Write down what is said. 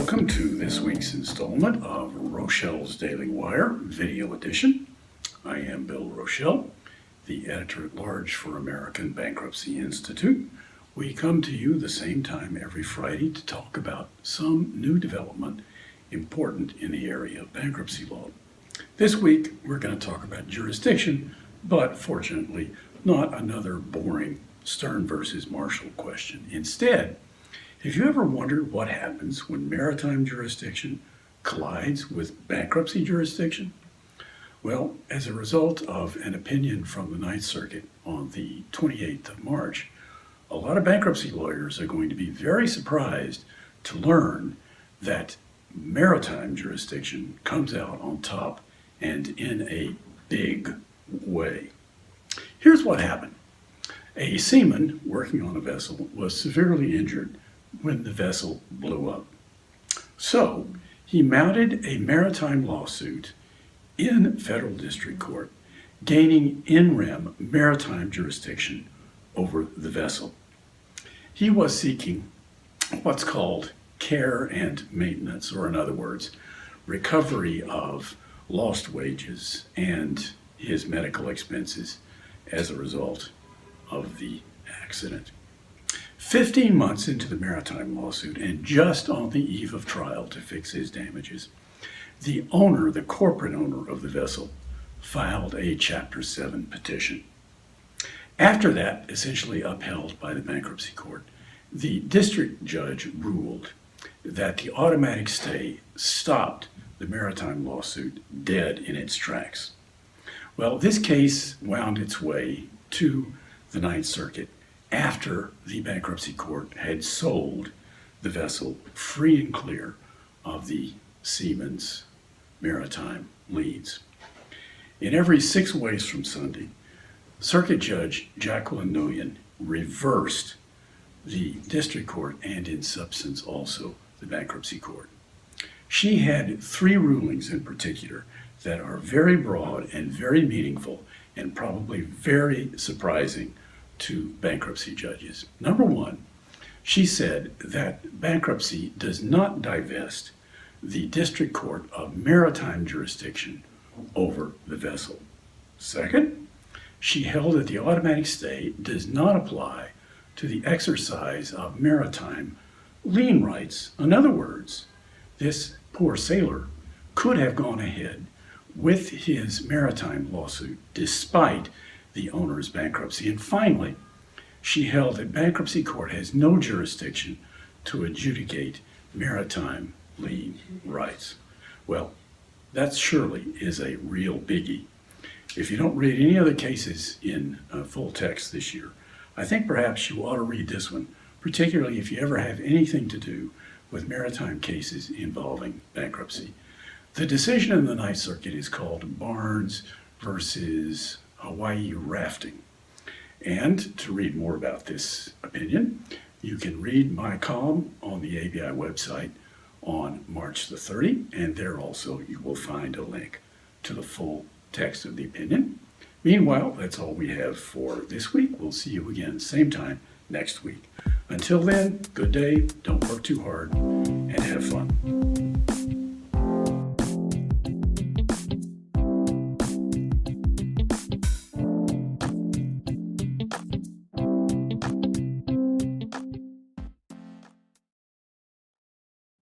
Welcome to this week's installment of Rochelle's Daily Wire Video Edition. I am Bill Rochelle, the Editor-at-Large for American Bankruptcy Institute. We come to you the same time every Friday to talk about some new development important in the area of bankruptcy law. This week we're going to talk about jurisdiction, but fortunately not another boring Stern versus Marshall question. Instead, have you ever wondered what happens when maritime jurisdiction collides with bankruptcy jurisdiction? Well, as a result of an opinion from the Ninth Circuit on the 28th of March, a lot of bankruptcy lawyers are going to be very surprised to learn that maritime jurisdiction comes out on top and in a big way. Here's what happened. A seaman working on a vessel was severely injured when the vessel blew up. So he mounted a maritime lawsuit in federal district court, gaining in rem maritime jurisdiction over the vessel. He was seeking what's called care and maintenance, or in other words, recovery of lost wages and his medical expenses as a result of the accident. 15 months into the maritime lawsuit, and just on the eve of trial to fix his damages, the owner, the corporate owner of the vessel, filed a Chapter 7 petition. After that, essentially upheld by the bankruptcy court, the district judge ruled that the automatic stay stopped the maritime lawsuit dead in its tracks. Well, this case wound its way to the Ninth Circuit after the bankruptcy court had sold the vessel free and clear of the seaman's maritime liens. In every 6 ways from Sunday, Circuit Judge Jacqueline Nguyen reversed the district court and in substance also the bankruptcy court. She had 3 rulings in particular that are very broad and very meaningful and probably very surprising to bankruptcy judges. Number 1, she said that bankruptcy does not divest the district court of maritime jurisdiction over the vessel. Second, she held that the automatic stay does not apply to the exercise of maritime lien rights. In other words, this poor sailor could have gone ahead with his maritime lawsuit despite the owner's bankruptcy. And finally, she held that bankruptcy court has no jurisdiction to adjudicate maritime lien rights. Well, that surely is a real biggie. If you don't read any other cases in full text this year, I think perhaps you ought to read this one, particularly if you ever have anything to do with maritime cases involving bankruptcy. The decision in the Ninth Circuit is called Barnes versus Hawaii Rafting. And to read more about this opinion, you can read my column on the ABI website on March the 30th, and there also you will find a link to the full text of the opinion. Meanwhile, that's all we have for this week. We'll see you again same time next week. Until then, good day, don't work too hard, and have fun.